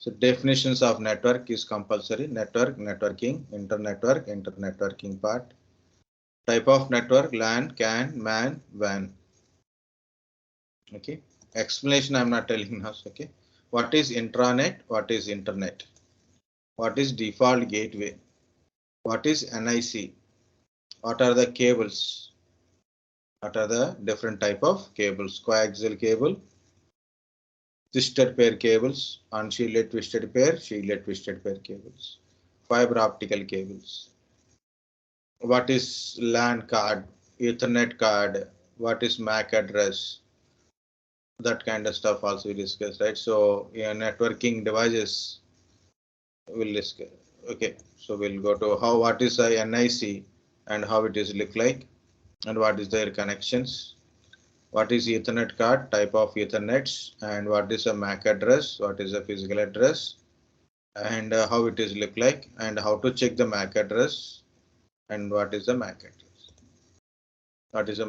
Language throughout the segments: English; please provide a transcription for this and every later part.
So definitions of network is compulsory. Network, networking, internetwork, internetworking part. Type of network, LAN, CAN, MAN, WAN. Okay. Explanation I'm not telling now. Okay. What is intranet? What is internet? What is default gateway? What is NIC? What are the cables? What are the different type of cables? Coaxial cable, twisted pair cables, unshielded twisted pair, shielded twisted pair cables, fiber optical cables. What is LAN card, Ethernet card? What is MAC address? That kind of stuff also we discussed, right? So yeah, networking devices we'll discuss. Okay, so we'll go to what is a NIC and how it is look like, and what is their connections. What is Ethernet card, type of Ethernets, and what is a MAC address, what is a physical address, and how it is look like, and how to check the MAC address, and what is the MAC address. What is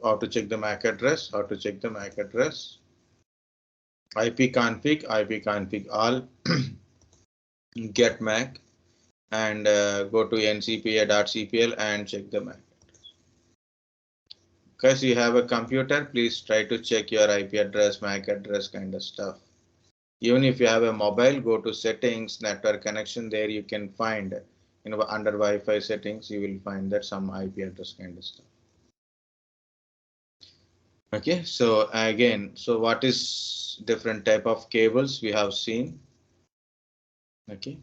how to check the MAC address, how to check the MAC address. IP config all, get MAC, and go to ncpa.cpl and check the MAC. Because you have a computer, please try to check your IP address, MAC address kind of stuff. Even if you have a mobile, go to settings, network connection. There you can find, under Wi-Fi settings, you will find that some IP address kind of stuff. Okay, so again, so what is different type of cables we have seen? Okay,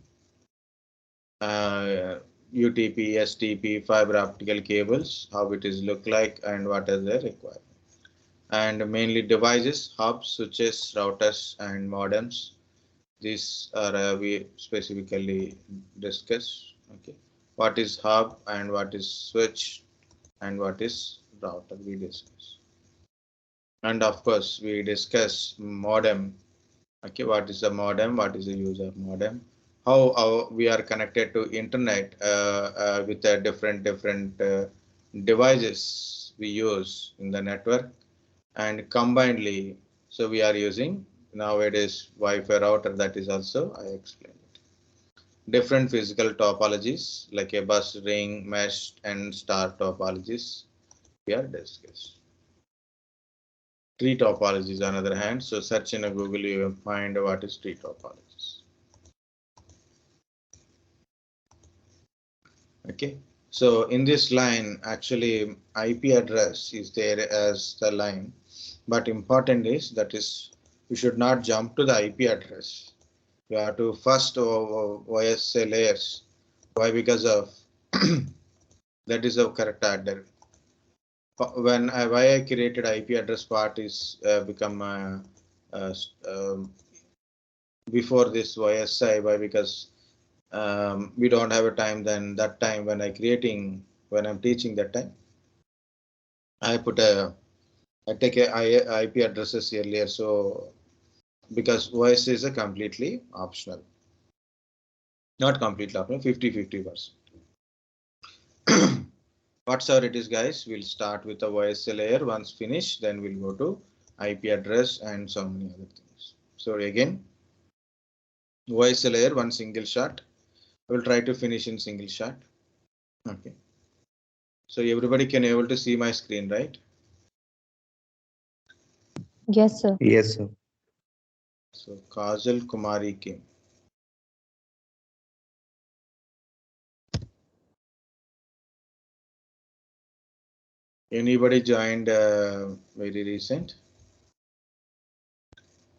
UTP, STP, fiber optical cables, how it is look like, and what are the requirements. And mainly devices, hubs, switches, routers, and modems. These are we specifically discuss. Okay, what is hub and what is switch and what is router we discuss. And of course we discuss modem. Okay, what is a modem? What is the use of modem? How we are connected to internet with a different devices we use in the network, and combinedly, so we are using nowadays Wi-Fi router. That is also I explained it. Different physical topologies like a bus, ring, mesh, and star topologies we are discussing. Tree topologies on the other hand, so search in a Google, you will find what is tree topologies. Okay, so in this line actually IP address is there as the line, but important is that is you should not jump to the IP address. You have to first OSI layers. Why? Because of that is the correct order. When why I created IP address part is become before this OSI. Why? Because we don't have a time. Then that time when when I'm teaching that time, I take a IP addresses earlier. So because OS is a completely optional, not completely optional, 50-50%. Whatever it is, guys, we'll start with the OS layer. Once finished, then we'll go to IP address and so many other things. So again, OS layer, one single shot. We'll try to finish in single shot. Okay. So everybody can able to see my screen, right? Yes, sir. Yes, sir. So Kajal Kumari came. Anybody joined very recent?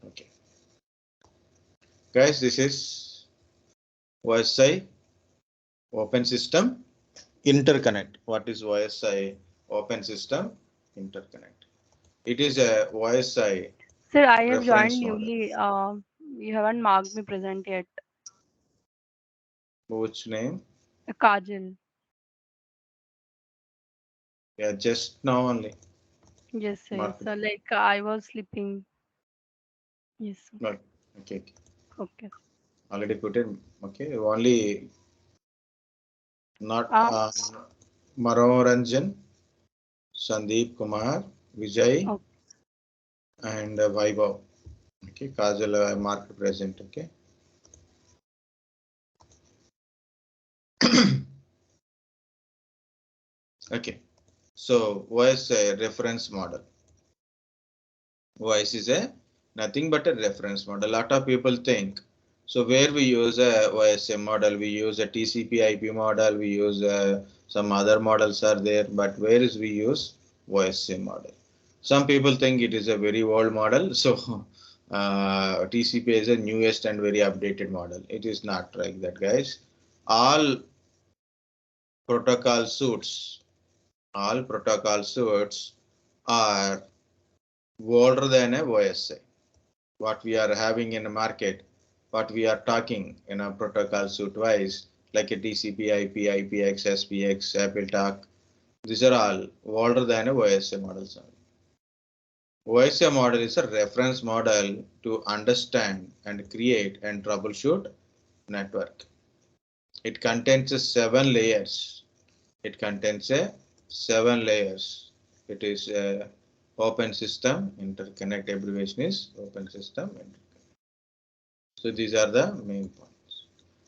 Okay. Guys, this is OSI Open System Interconnect. What is OSI Open System Interconnect? It is a OSI. Sir, I have reference joined model. newly. You haven't marked me present yet. Which name? Kajal. Yeah, just now only. Yes, sir. Mark So it. like I was sleeping. Yes, sir. No. Okay. Okay. Already put it. Okay. Only not Manoranjan, Sandeep Kumar, Vijay, Okay. and Vaibhav. Okay. Kajal marked present. Okay. Okay, so OSI reference model. OS is a nothing but a reference model. A lot of people think, so where we use a OSI model, we use a TCP/IP model, we use some other models are there, but where is we use OSI model? Some people think it is a very old model, so TCP is a newest and very updated model. It is not like that, guys. All protocol suites, all protocol suites are older than a OSI. What we are having in the market, what we are talking in a protocol suite wise, like a TCP, IP, IPX, SPX, AppleTalk, these are all older than a OSI models. OSI model is a reference model to understand and create and troubleshoot network. It contains 7 layers. It contains 7 layers. It is a open system interconnect, abbreviation is open system interconnect. So these are the main points.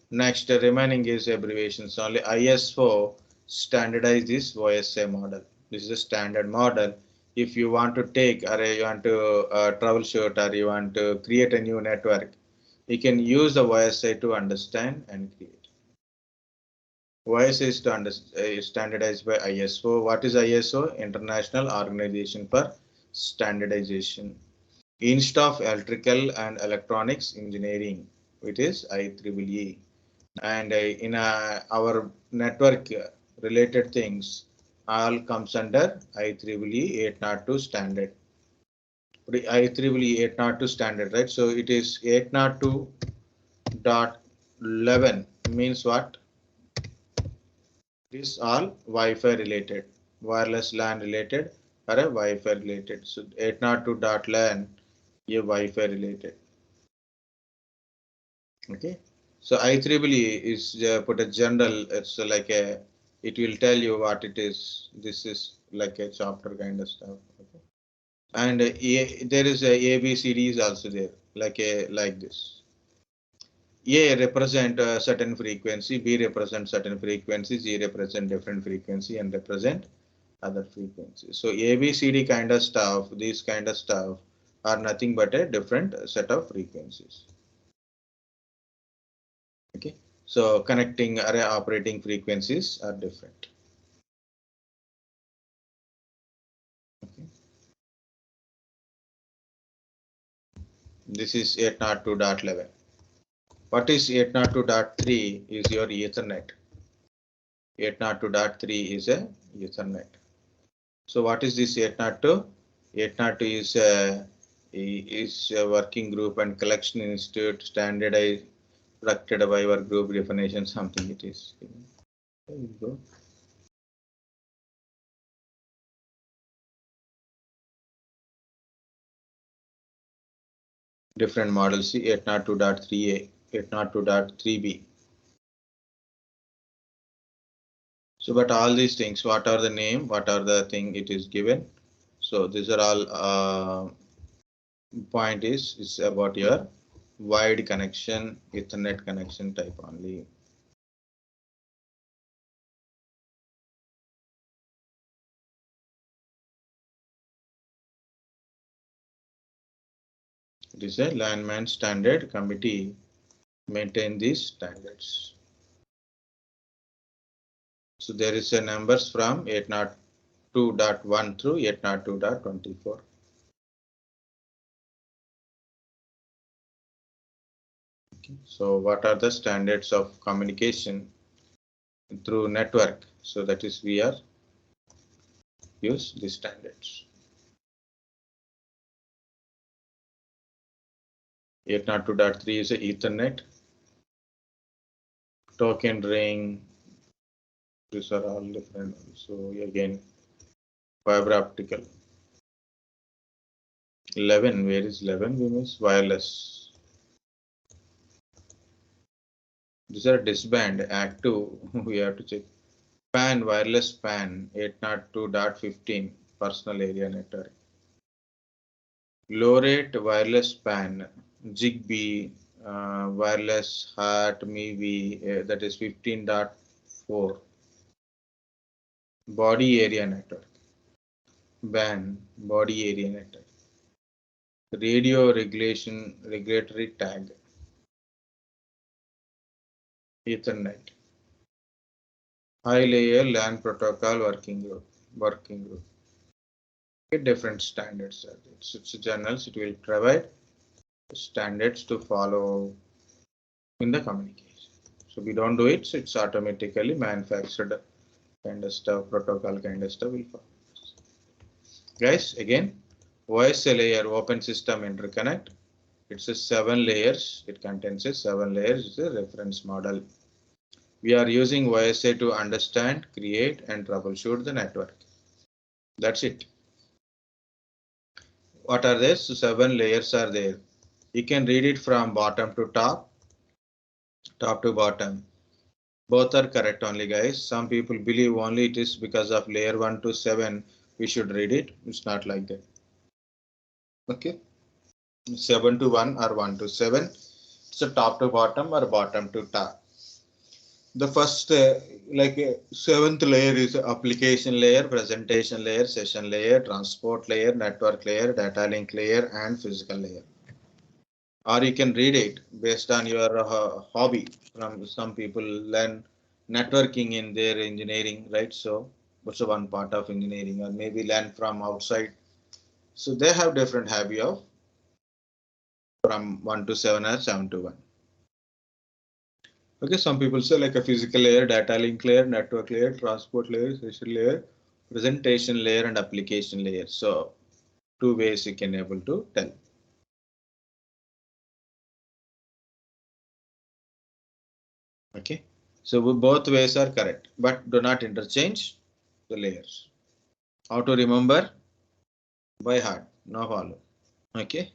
Next, remaining is abbreviations only. ISO standardize this OSI model. This is a standard model. If you want to take or you want to troubleshoot or you want to create a new network, you can use the OSI to understand and create. OSI is standardized by ISO. What is ISO? International Organization for Standardization. Instead of electrical and electronics engineering, it is IEEE. And in our network related things, all comes under IEEE 802 standard. IEEE 802 standard, right? So it is 802.11 means what? It is all Wi-Fi related, wireless LAN related or a Wi-Fi related. So 802.LAN is Wi-Fi related. Okay. So IEEE is put a general. It's like a. It will tell you what it is. This is like a chapter kind of stuff. Okay. And there is a ABCD is also there, like this. A represent a certain frequency, B represent certain frequency, Z represent different frequency, and represent other frequencies. So ABCD kind of stuff, these kind of stuff are nothing but a different set of frequencies. Okay, so connecting array operating frequencies are different. Okay. This is 802.11. What is 802.3 is your Ethernet. 802.3 is a Ethernet. So what is this 802? 802 is a working group and collection institute standardized structured by our group definition, something it is. There you go. Different models, see 802.3a, 802.3b. So, but all these things, what are the name, what are the thing it is given. So these are all point is about your wide connection, Ethernet connection type only. It is a landman standard committee maintain these standards. So there is a numbers from 802.1 through 802.24. Okay. So what are the standards of communication through network? So that is we are use these standards. 802.3 is a Ethernet, token ring. These are all different. So again, fiber optical. 11, where is 11? We means wireless. These are disband, active. We have to check. PAN, wireless PAN, 802.15, personal area network. Low rate wireless PAN, Zigbee, wireless HART, MIVI, that is 15.4. body area network, WAN, body area network, radio regulatory tag, Ethernet, high layer LAN protocol working group. Different standards. It's journals. It will provide standards to follow in the communication. So we don't do it. So it's automatically manufactured kind of stuff, protocol kind of stuff will follow. Guys, again, OSI layer, open system interconnect. It's a 7 layers. It contains a 7 layers. It's a reference model. We are using OSI to understand, create, and troubleshoot the network. That's it. What are there? So 7 layers are there. You can read it from bottom to top, top to bottom. Both are correct only, guys. Some people believe only it is because of layer 1 to 7 we should read it. It's not like that. Okay. 7 to 1 or 1 to 7. So top to bottom or bottom to top. The first seventh layer is application layer, presentation layer, session layer, transport layer, network layer, data link layer, and physical layer. Or you can read it based on your hobby. From some people learn networking in their engineering, right? So what's one part of engineering, or maybe learn from outside. So they have different hobby of from 1 to 7 or 7 to 1. Okay, some people say like a physical layer, data link layer, network layer, transport layer, session layer, presentation layer, and application layer. So 2 ways you can able to tell. Okay, so both ways are correct, but do not interchange the layers. How to remember? By heart, no follow. Okay,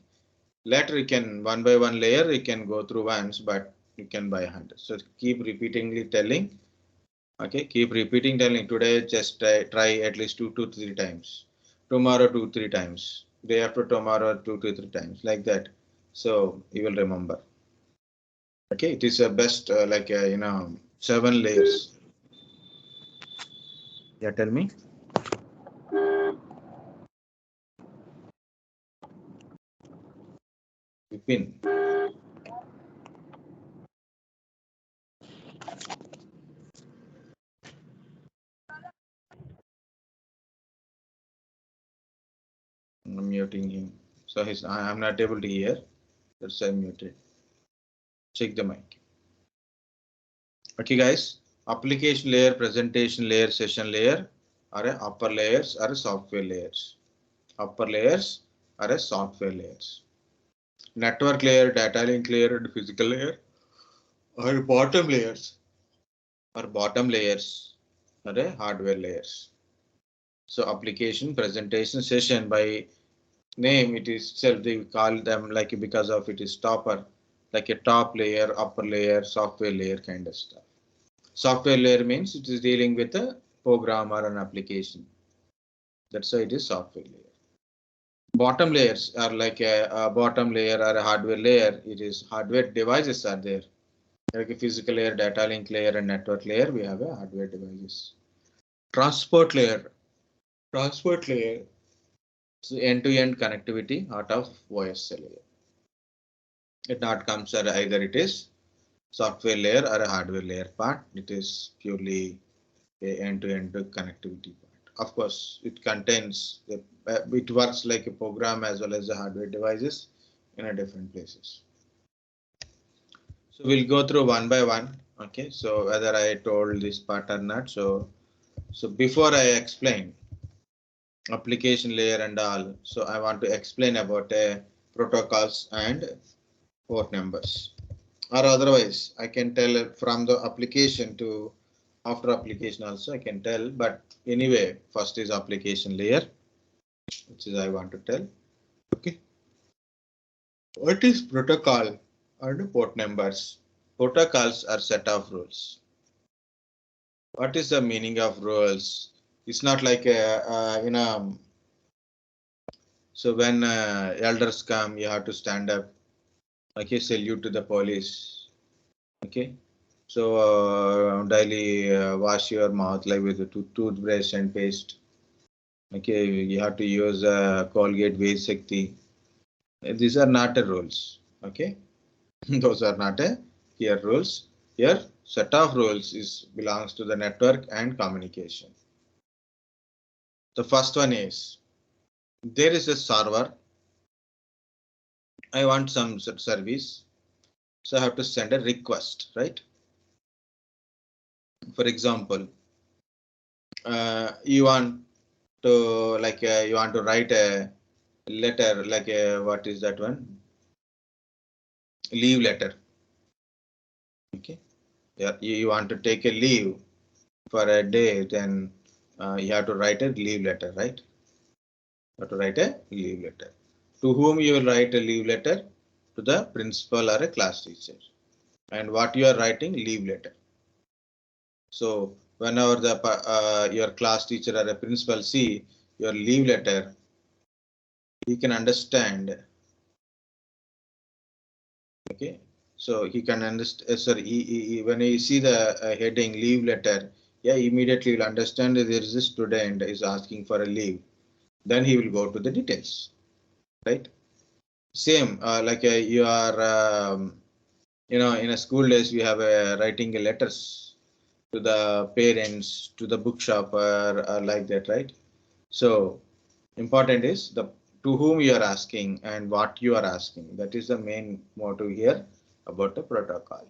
later you can one by one layer you can go through once, but you can by hand. So keep repeatedly telling. Okay, keep repeating telling. Today just try at least 2 to 3 times. Tomorrow 2 3 times. Day after tomorrow 2 to 3 times, like that. So you will remember. Okay, it is a best 7 layers. Yeah, tell me. Pin. I'm muting him. So I'm not able to hear. That's why I'm muted. Check the mic. Okay, guys. Application layer, presentation layer, session layer are upper layers or software layers. Upper layers are software layers. Network layer, data link layer, and physical layer are bottom layers. Or bottom layers are hardware layers. So application, presentation, session by name it is itself they call them like because of it is topper, like a top layer, upper layer, software layer kind of stuff. Software layer means it is dealing with a program or an application. That's why it is software layer. Bottom layers are like a bottom layer or a hardware layer. It is hardware devices are there. Like a physical layer, data link layer, and network layer, we have a hardware devices. Transport layer. Transport layer. So end-to-end connectivity out of OSI layer. It not comes either it is software layer or a hardware layer part. It is purely a end-to-end connectivity part. Of course, it contains it works like a program as well as the hardware devices in a different places. So we'll go through one by one. Okay, so whether I told this part or not. So before I explain application layer and all, so I want to explain about protocols and port numbers. Or otherwise, I can tell from the application to after application also I can tell. But anyway, first is application layer, which is I want to tell. Okay, what is protocol and port numbers? Protocols are set of rules. What is the meaning of rules? It's not like so when elders come, you have to stand up. Okay, salute to the police. Okay, So daily wash your mouth like with a toothbrush and paste. Okay, you have to use Colgate Veshakti. These are not the rules. Okay, those are not here rules. Here set of rules is belongs to the network and communication. The first one is there is a server. I want some service, so I have to send a request, right? For example, you want to you want to write a letter like a what is that one? Leave letter. Okay, yeah, you want to take a leave for a day, then you have to write a leave letter, right? You have to write a leave letter. To whom you will write a leave letter? To the principal or a class teacher. And what you are writing? Leave letter. So whenever the your class teacher or a principal see your leave letter, he can understand. Okay, so he can understand. Sorry, when he see the heading leave letter, yeah, immediately will understand that there is a student is asking for a leave. Then he will go to the details, right? Same you are, in a school days we have writing letters to the parents, to the bookshop, or like that, right? So important is the to whom you are asking and what you are asking. That is the main motto here about the protocol.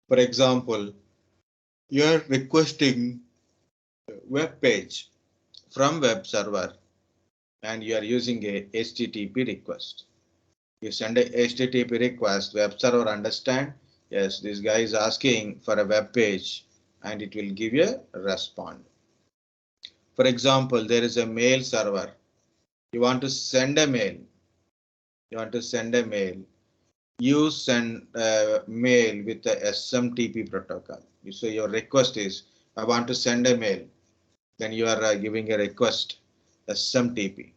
For example, you are requesting a web page from web server and you are using a HTTP request. You send a HTTP request, web server understand, yes, this guy is asking for a web page and it will give you a response. For example, there is a mail server. You want to send a mail. You want to send a mail. You send a mail with the SMTP protocol. So your request is, I want to send a mail. Then you are giving a request, SMTP.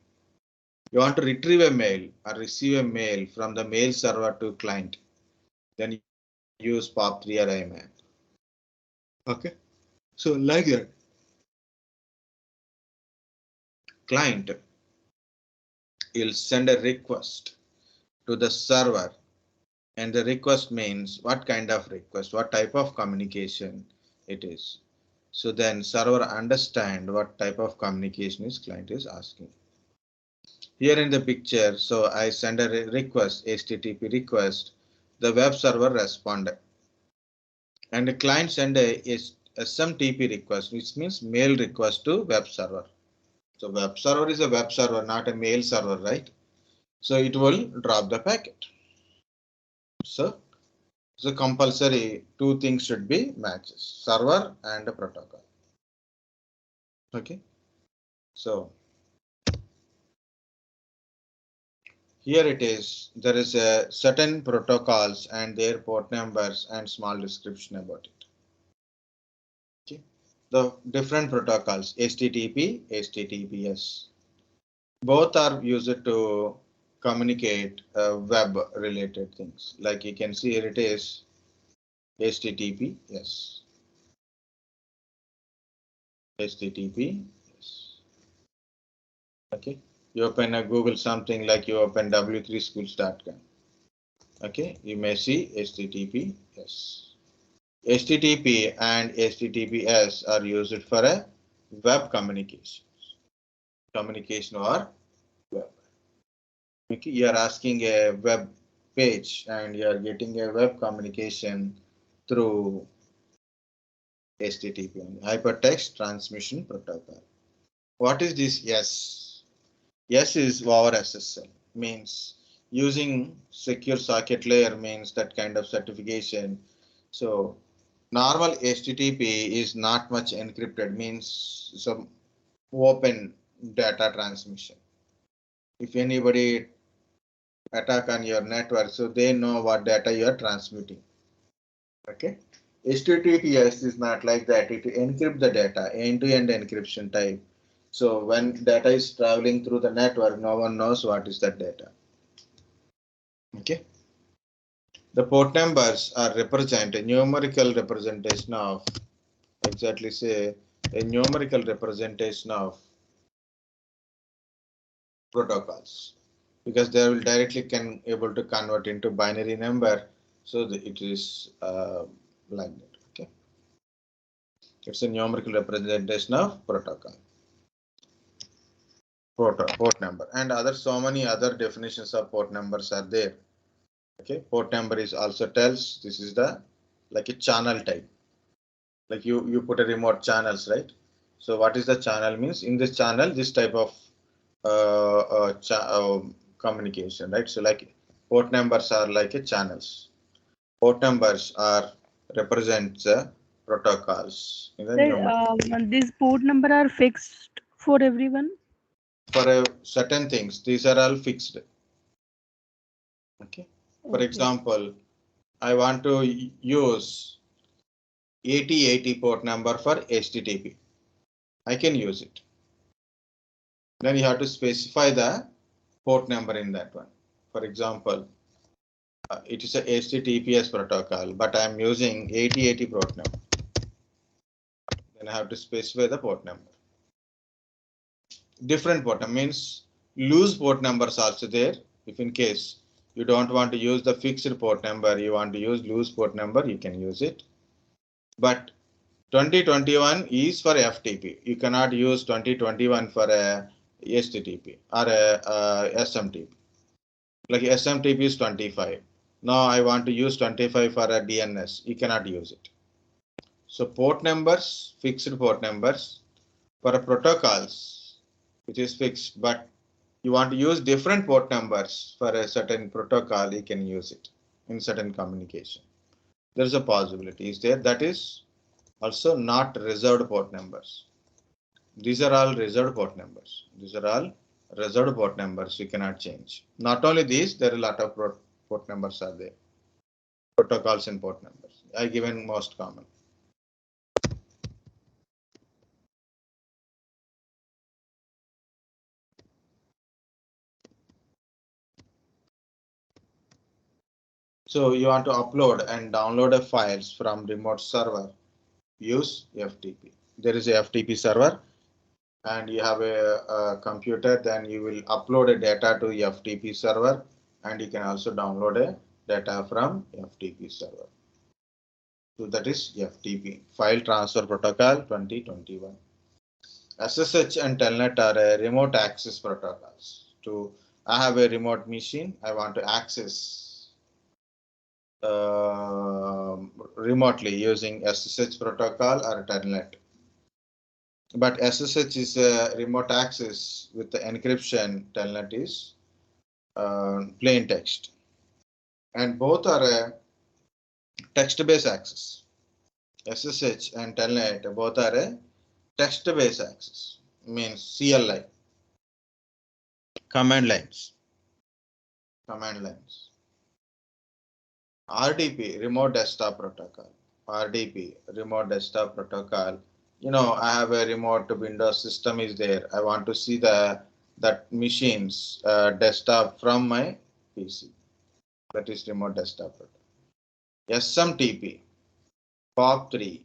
You want to retrieve a mail or receive a mail from the mail server to client. Then you use POP3 or IMAP. Okay. So like that. Client will send a request to the server. And the request means what kind of request, what type of communication it is. So then server understand what type of communication is client is asking. Here in the picture, so I send a request, HTTP request, the web server responded. And the client send a SMTP request, which means mail request to web server. So web server is a web server, not a mail server, right? So it will drop the packet. So compulsory two things should be matches, server and a protocol. Okay. So here it is. There is a certain protocols and their port numbers and small description about it. Okay. The different protocols, HTTP, HTTPS. Both are used to communicate web related things. Like you can see here it is HTTP, yes. HTTP, yes. Okay. You open a Google something like you open w3schools.com. Okay, you may see HTTP, yes. HTTP and HTTPS are used for a web communication or web. Okay, you are asking a web page and you are getting a web communication through HTTP, Hypertext Transmission Protocol. What is this? Yes. Yes is over SSL, means using secure socket layer means that kind of certification. So normal HTTP is not much encrypted, means some open data transmission. If anybody attack on your network, so they know what data you are transmitting. Okay. HTTPS is not like that. It encrypt the data, end-to-end encryption type. So when data is traveling through the network, no one knows what is that data. Okay. The port numbers are represent a numerical representation of, exactly say, a numerical representation of protocols, because they will directly can able to convert into binary number, so that it is like that. Okay, it's a numerical representation of protocol port number, and other so many other definitions of port numbers are there. Okay, port number is also tells this is the like a channel type, like you put a remote channels, right? So what is the channel means? In this channel, this type of communication, right? So like port numbers are like a channels. Port numbers are represents protocols in the Sir, number these port number are fixed for everyone. for certain things. These are all fixed. Okay. For Okay. example, I want to use 8080 port number for HTTP. I can use it. Then you have to specify the port number in that one. For example, it is a HTTPS protocol, but I am using 8080 port number. Then I have to specify the port number. Different port number means loose port numbers also there. If in case you don't want to use the fixed port number, you want to use loose port number, you can use it. But 2021 is for FTP. You cannot use 2021 for a HTTP or a SMTP. Like SMTP is 25. Now I want to use 25 for a DNS. You cannot use it. So port numbers, fixed port numbers for a protocols, which is fixed, but you want to use different port numbers for a certain protocol, you can use it in certain communication. There is a possibility is there. That is also not reserved port numbers. These are all reserved port numbers. These are all reserved port numbers. You cannot change. Not only these, there are a lot of port numbers are there. Protocols and port numbers. I given most common. So you want to upload and download a files from remote server. Use FTP. There is a FTP server, and you have a computer. Then you will upload a data to FTP server, and you can also download a data from FTP server. So that is FTP, File Transfer Protocol 2021. SSH and TELNET are remote access protocols. I have a remote machine. I want to access remotely using SSH protocol or TELNET. But SSH is a remote access with the encryption. TELNET is plain text, and both are a text-based access. SSH and TELNET both are a text-based access, means CLI, command lines. RDP, remote desktop protocol. RDP, remote desktop protocol. You know, I have a remote Windows system is there. I want to see that machine's desktop from my PC. That is remote desktop protocol. SMTP, POP3,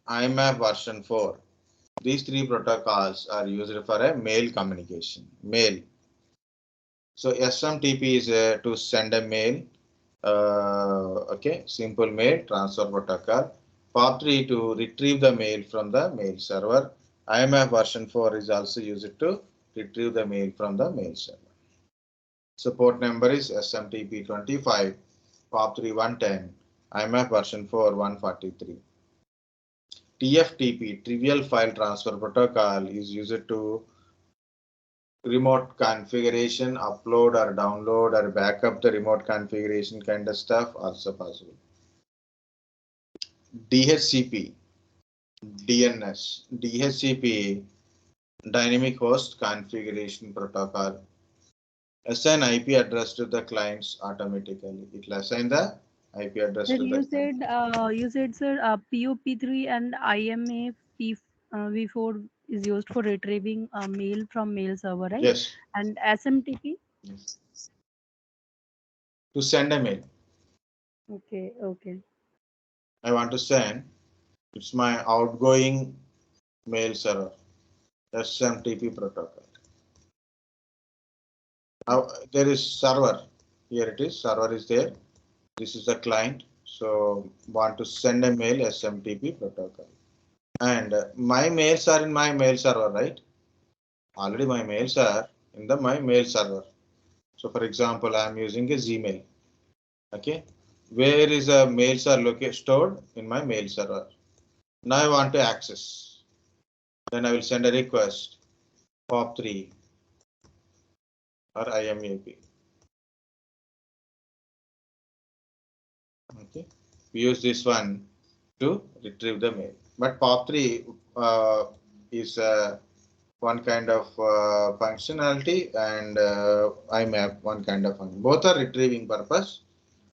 IMAP version 4. These three protocols are used for a mail communication. Mail. So SMTP is to send a mail. Okay, simple mail transfer protocol. POP3 to retrieve the mail from the mail server. IMAP version 4 is also used to retrieve the mail from the mail server. Support number is SMTP 25, POP3 110, IMAP version 4 143. TFTP, Trivial File Transfer Protocol, is used to remote configuration, upload or download or backup the remote configuration kind of stuff, also possible. DHCP, DNS, DHCP, Dynamic Host Configuration Protocol, assign IP address to the clients automatically. It will assign the IP address Sir, to the client. you said, sir, POP3 and V4 is used for retrieving mail from mail server, right? Yes. And SMTP? Yes. To send a mail. Okay. Okay. I want to send. It's my outgoing mail server. SMTP protocol. Now there is server. Here it is. Server is there. This is the client. So want to send a mail SMTP protocol. And my mails are in my mail server, right? Already my mails are in my mail server. So for example, I am using a Gmail. Okay. Where is a mails are located stored in my mail server. Now I want to access. Then I will send a request POP3 or IMAP. Okay. We use this one to retrieve the mail. But POP3 is one kind of functionality and IMAP one kind of function. Both are retrieving purpose,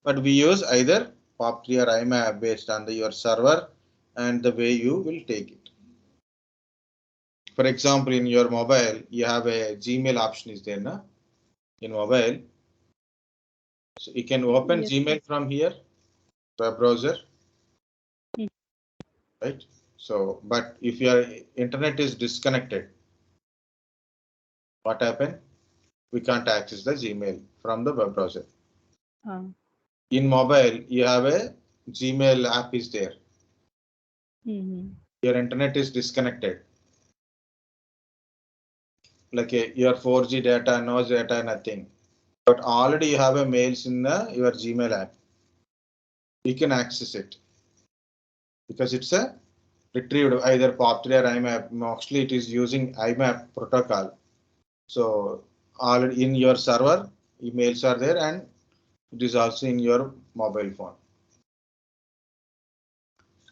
but we use either POP3 or IMAP based on your server and the way you will take it. For example, in your mobile, you have a Gmail option is there, na? In mobile. So you can open Yes. Gmail from here, web browser, Mm. right? So, but if your internet is disconnected, what happen? We can't access the Gmail from the web browser. In mobile, you have a Gmail app is there. Your internet is disconnected. Like your 4G data, no data, nothing. But already you have a mails in your Gmail app. You can access it because it's a retrieved either POP3 or IMAP. Mostly it is using IMAP protocol. So already in your server, emails are there and it is also in your mobile phone.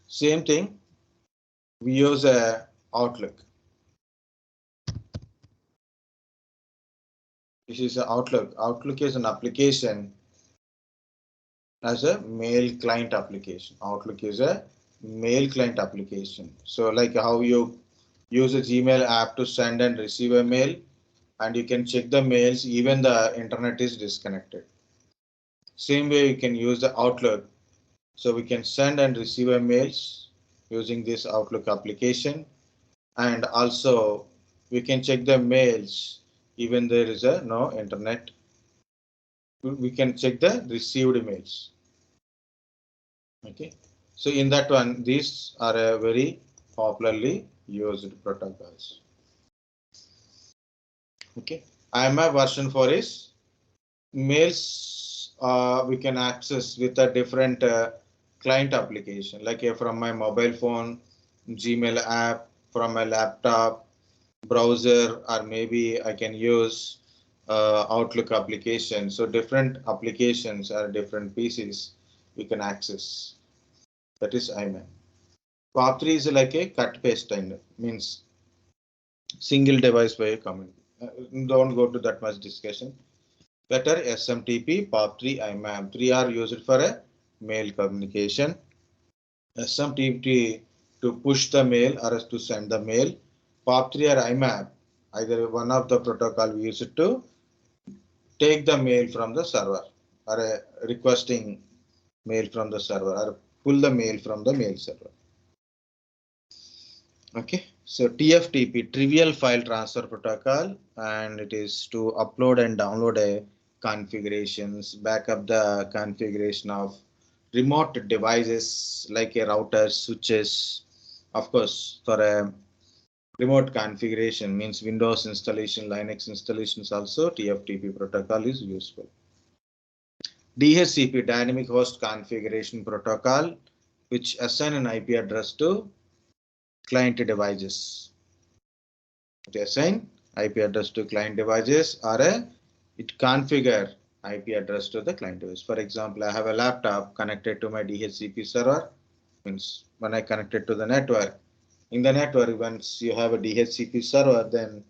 Same thing, we use a Outlook. This is a Outlook. Outlook is an application as a mail client application. Outlook is a mail client application. So like how you use a Gmail app to send and receive a mail, and you can check the mails even the internet is disconnected. Same way you can use the Outlook. So we can send and receive a mails using this Outlook application, and also we can check the mails even there is a no internet. We can check the received mails. Okay, so in that one, these are a very popularly used protocols. Okay, IMAP version 4 is mails we can access with a different client application, like from my mobile phone, Gmail app, from my laptop, browser, or maybe I can use Outlook application. So different applications or different PCs we can access. That is IMAP. POP3 is like a cut paste kind, means single device by a command. Don't go to that much discussion. Better SMTP, POP3, IMAP. 3 are used for a mail communication. SMTP to push the mail or to send the mail. POP3 or IMAP, either one of the protocol we use it to take the mail from the server or requesting mail from the server or pull the mail from the mail server. Okay, so TFTP, trivial file transfer protocol, and it is to upload and download a configurations, backup the configuration of remote devices like a router, switches. Of course, for a remote configuration means Windows installation, Linux installations also TFTP protocol is useful. DHCP, dynamic host configuration protocol, which assign an IP address to client devices. To assign IP address to client devices or it configure IP address to the client device. For example, I have a laptop connected to my DHCP server. Means when I connected to the network, in the network, once you have a DHCP server, then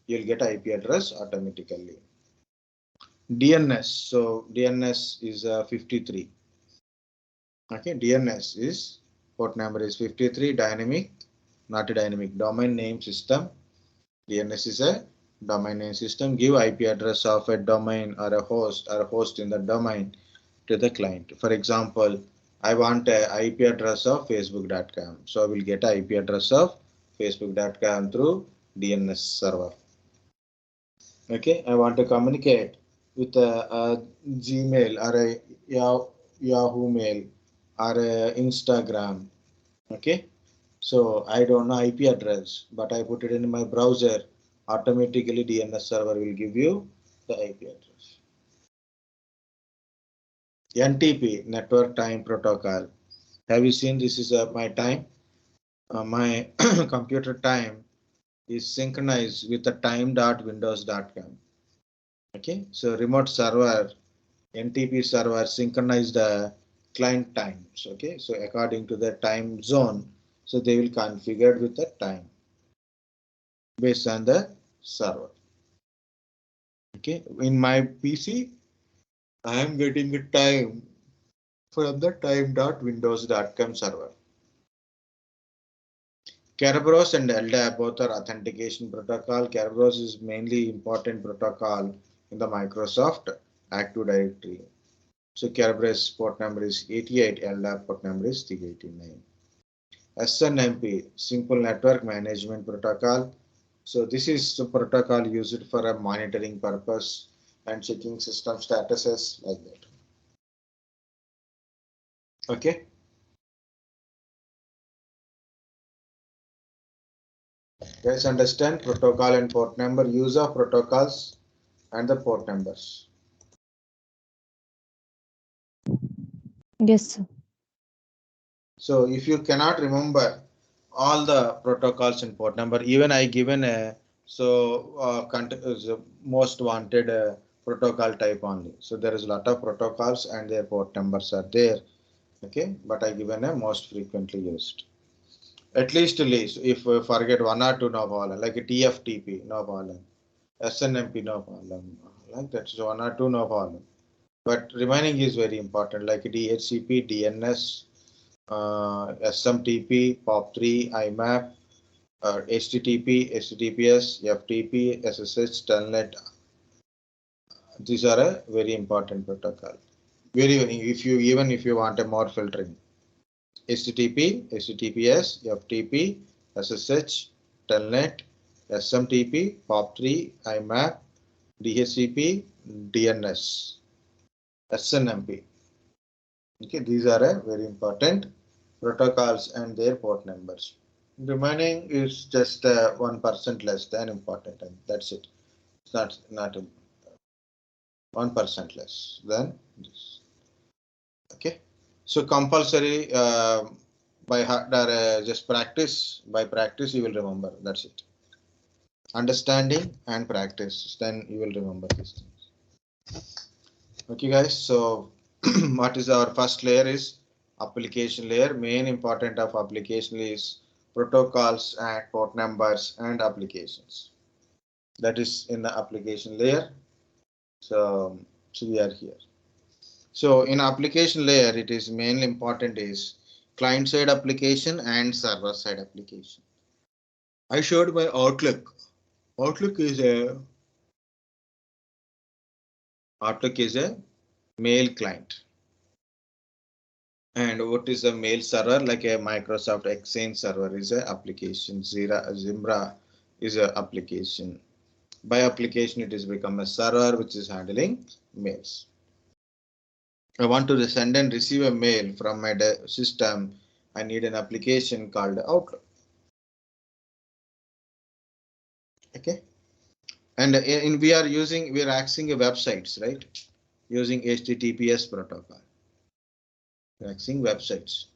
you'll get IP address automatically. DNS. So DNS is 53. Okay, DNS is port number is 53. Dynamic, not a dynamic domain name system. DNS is a domain name system. Give IP address of a domain or a host in the domain. to the client. For example, I want a IP address of facebook.com. So I will get a IP address of facebook.com through DNS server. Okay, I want to communicate with a Gmail or a Yahoo Mail or a Instagram. Okay, so I don't know IP address, but I put it in my browser. Automatically, DNS server will give you the IP address. NTP, Network Time Protocol. Have you seen this is my time? My computer time is synchronized with the time.windows.com. Okay, so remote server, NTP server synchronize the client times. Okay, so according to the time zone, so they will configure with the time based on the server. Okay, in my PC, I am getting a time from the time.windows.com server. Kerberos and LDAP both are authentication protocol. Kerberos is mainly important protocol in the Microsoft Active Directory. So Kerberos port number is 88, LDAP port number is 389. SNMP, Simple Network Management Protocol. So this is the protocol used for a monitoring purpose and checking system statuses like that. Okay. Guys, understand protocol and port number, use of protocols and the port numbers. Yes, sir. So if you cannot remember all the protocols and port number, even I given a most wanted protocol type only. So there is a lot of protocols and their port numbers are there. Okay, but I given a most frequently used. At least if we forget one or two, no problem. Like a TFTP, no problem. SNMP, no problem. Like that, so one or two, no problem. But remaining is very important, like DHCP, DNS, SMTP, POP3, IMAP, HTTP, HTTPS, FTP, SSH, TELNET. These are a very important protocol. If you want a more filtering, HTTP, HTTPS, FTP, SSH, TELNET, SMTP, POP3, IMAP, DHCP, DNS, SNMP. Okay, these are a very important protocols and their port numbers. Remaining is just 1% less than important, and that's it. It's not 1% less than this. Okay, so compulsory by heart or just practice. By practice, you will remember. That's it. Understanding and practice, then you will remember these things. Okay, guys. So what is our first layer is application layer. Main important of application is protocols and port numbers and applications. That is in the application layer. So we are here. So in application layer, it is mainly important is client side application and server side application. I showed my Outlook. Outlook is a mail client. And what is a mail server? Like a Microsoft Exchange server is a application. Zimbra is a application. By application, it is become a server which is handling mails. I want to send and receive a mail from my system. I need an application called Outlook. Okay. And we are accessing websites, right? Using HTTPS protocol. Accessing websites.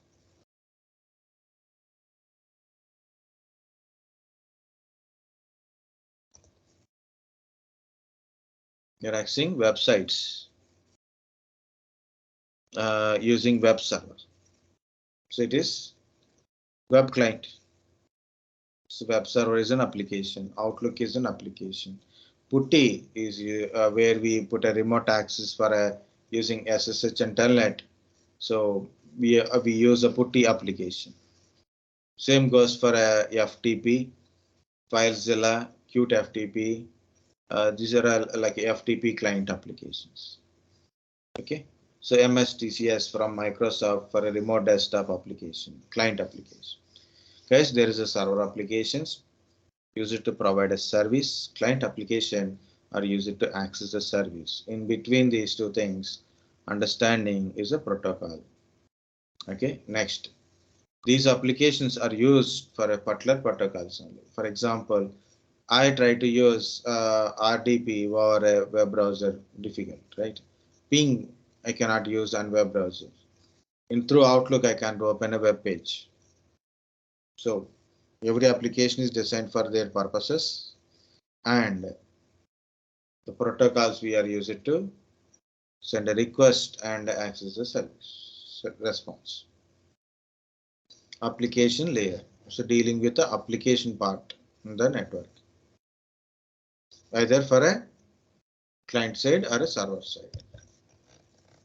You're accessing websites using web server. So it is web client. So web server is an application. Outlook is an application. PuTTY is where we put a remote access for using SSH and TELNET. So we use a PuTTY application. Same goes for FTP, FileZilla, Qt FTP. These are all like FTP client applications. Okay. So MSTCS from Microsoft for a remote desktop application, client application. Guys, there is a server applications used to provide a service, client application are used to access the service. In between these two things, understanding is a protocol. Okay, next. These applications are used for a particular protocols only. For example, I try to use RDP or a web browser difficult, right? Ping I cannot use on web browser. Through Outlook I can open a web page. So every application is designed for their purposes, and the protocols we are used to send a request and access the service response. Application layer, so dealing with the application part in the network, either for a client side or a server side,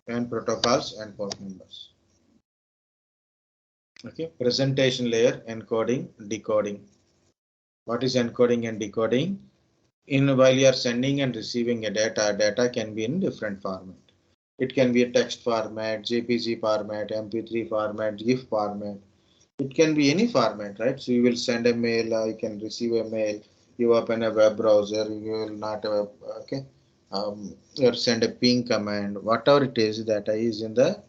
and protocols and port numbers. Okay, presentation layer, encoding, decoding. What is encoding and decoding? While you are sending and receiving a data can be in different format. It can be a text format, JPG format, MP3 format, GIF format. It can be any format, right? So you will send a mail, you can receive a mail, you open a web browser, you will not have, okay. You send a ping command, whatever it is, data is in the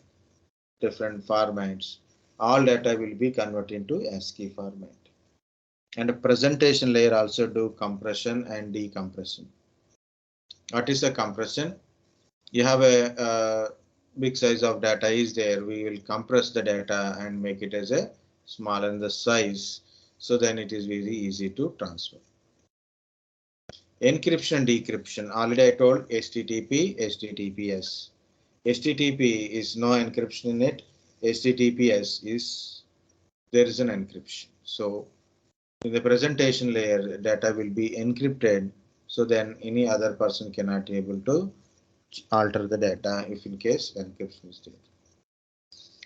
different formats. All data will be converted into ASCII format. And a presentation layer also do compression and decompression. What is the compression? You have a big size of data is there. We will compress the data and make it as a smaller in the size. So then it is very easy to transfer. Encryption, decryption. Already I told HTTP, HTTPS. HTTP is no encryption in it. HTTPS is there is an encryption. So in the presentation layer, data will be encrypted. So then any other person cannot be able to alter the data if in case encryption is there.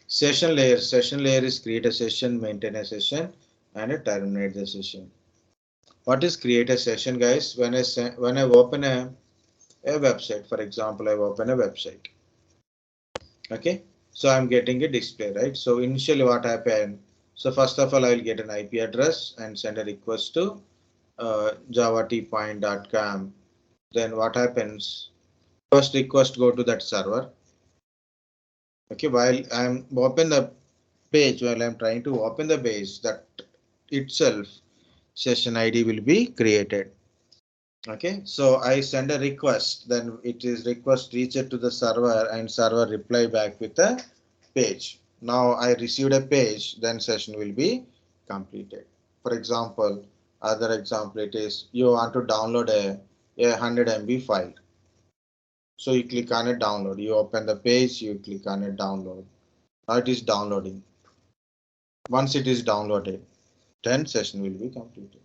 Session layer is create a session, maintain a session, and terminate the session. What is create a session, guys? When I open a website, for example, I open a website. Okay, so I'm getting a display, right? So initially what happened? So first of all, I will get an IP address and send a request to javatpoint.com. Then what happens? First request go to that server. Okay, while I'm open the page, while I'm trying to open the page, that itself session ID will be created. Okay, so I send a request, then it is request reached to the server and server reply back with a page. Now I received a page, then session will be completed. For example, other example, it is you want to download a 100 MB file. So you click on it, download. You open the page, you click on it, download. Now it is downloading. Once it is downloaded, then session will be completed.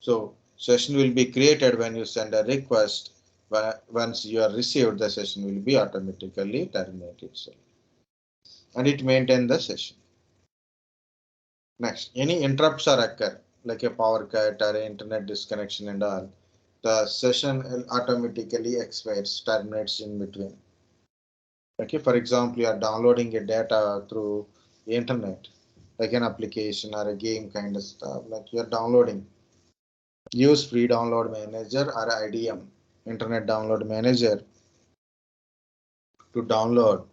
So session will be created when you send a request. Once you are received, the session will be automatically terminated itself, and it maintains the session. Next, any interrupts are occur, like a power cut or internet disconnection and all, the session will automatically expires, terminates in between. Okay, for example, you are downloading a data through the internet, like an application or a game kind of stuff, like you are downloading. Use free download manager or IDM, internet download manager, to download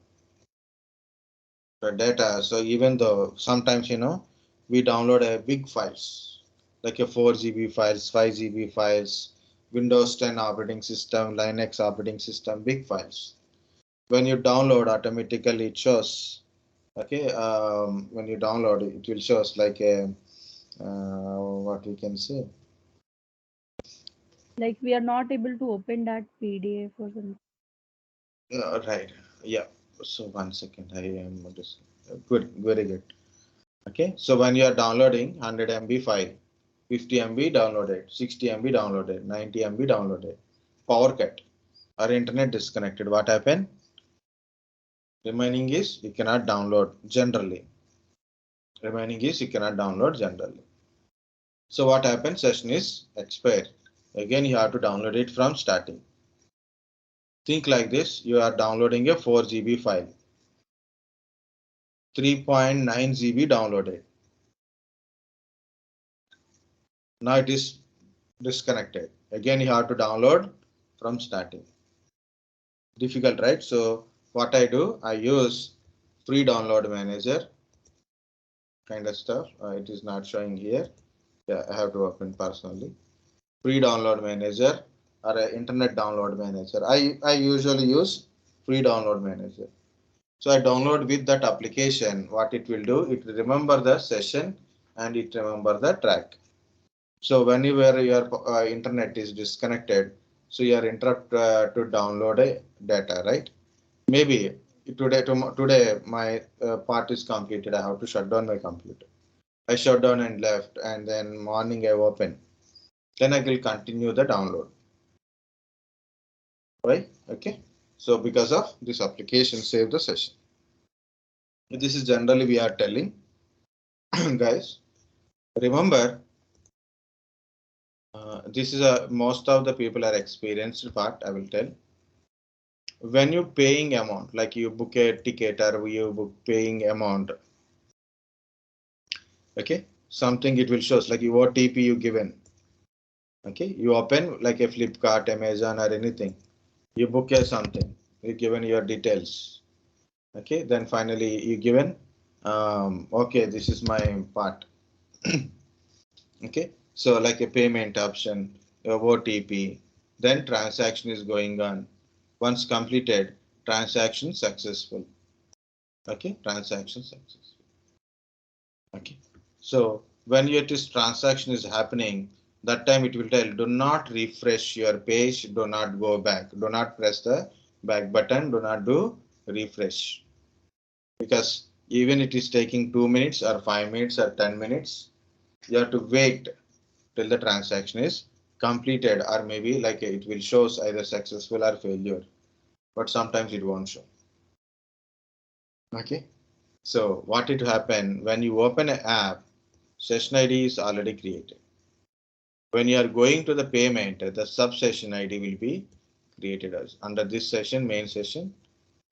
the data. So even though sometimes we download a big files like a 4 GB files, 5 GB files, Windows 10 operating system, Linux operating system, big files. When you download, automatically it shows. Okay, when you download, it will shows like a what we can say. Like we are not able to open that PDF or something. Right. Yeah. So 1 second. I am just good. Very good. Okay. So when you are downloading 100 MB file, 50 MB downloaded, 60 MB downloaded, 90 MB downloaded, power cut or internet disconnected. What happened? Remaining is you cannot download generally. Remaining is you cannot download generally. So what happens? Session is expired. Again, you have to download it from starting. Think like this, you are downloading a 4 GB file. 3.9 GB downloaded. Now it is disconnected. Again, you have to download from starting. Difficult, right? So what I do, I use free download manager kind of stuff. It is not showing here. Yeah, I have to open personally. Free download manager or internet download manager. I usually use free download manager. So I download with that application. What it will do, it will remember the session and it remember the track. So whenever your internet is disconnected, so you are interrupt to download a data, right? Maybe today my part is completed. I have to shut down my computer. I shut down and left, and then morning I open. Then I will continue the download. Right? Okay. So because of this application, save the session. This is generally we are telling, guys. Remember, this is a most of the people are experienced part. I will tell. When you paying amount, like you book a ticket or you book paying amount. Okay, something it will show like your OTP you given. Okay, you open like a Flipkart, Amazon or anything. You book a something. You given your details. Okay, then finally you given. Okay, this is my part. Okay, so like a payment option, your OTP, then transaction is going on. Once completed, transaction successful. Okay, transaction successful. Okay, so when this transaction is happening, that time it will tell do not refresh your page, do not go back, do not press the back button, do not do refresh, because even it is taking 2 minutes or 5 minutes or 10 minutes, you have to wait till the transaction is completed, or maybe like it will show either successful or failure, but sometimes it won't show. Okay, so what it happen when you open an app, session ID is already created. When you are going to the payment, the sub session ID will be created as under this session, main session,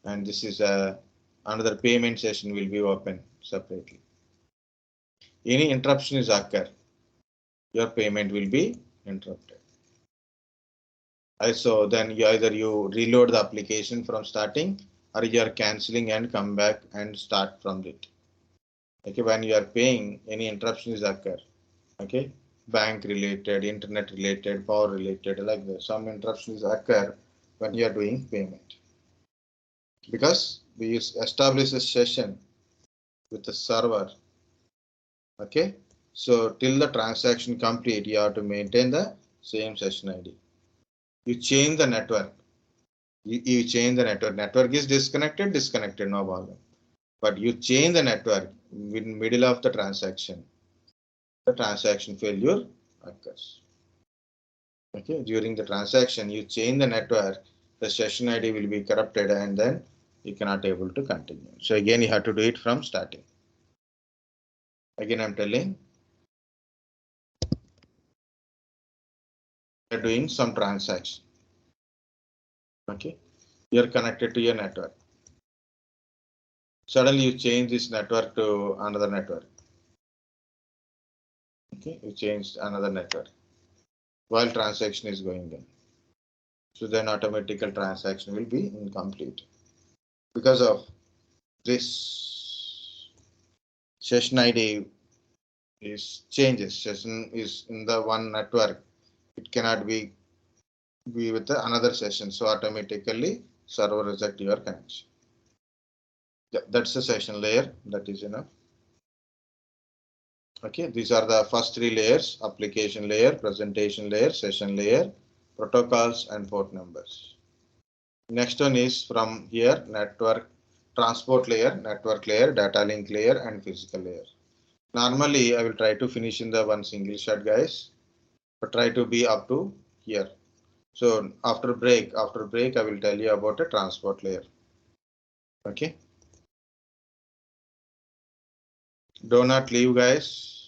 and this is another payment session will be open separately. Any interruption is occur, your payment will be interrupted. So then either you reload the application from starting, or you are canceling and come back and start from it. Okay, when you are paying, any interruption is occur. Okay, bank related, internet related, power related, like that. Some interruptions occur when you are doing payment. Because we establish a session with the server. Okay, so till the transaction complete, you have to maintain the same session ID. You change the network. You change the network. Network is disconnected, no problem. But you change the network in middle of the transaction. The transaction failure occurs. Okay, during the transaction, you change the network, the session ID will be corrupted, and then you cannot able to continue. So again, you have to do it from starting. Again, I'm telling, you're doing some transaction. Okay, you're connected to your network. Suddenly you change this network to another network. Okay, you changed another network while transaction is going on. So then automatically transaction will be incomplete because of this session ID is changes. Session is in the one network. It cannot be with another session. So automatically server reject your connection. Yeah, that's the session layer. That is enough. Okay, these are the first three layers: application layer, presentation layer, session layer, protocols, and port numbers. Next one is from here: network transport layer, network layer, data link layer, and physical layer. Normally, I will try to finish in the one single shot, guys, but try to be up to here. So after break, I will tell you about a transport layer. Okay. Do not leave, guys.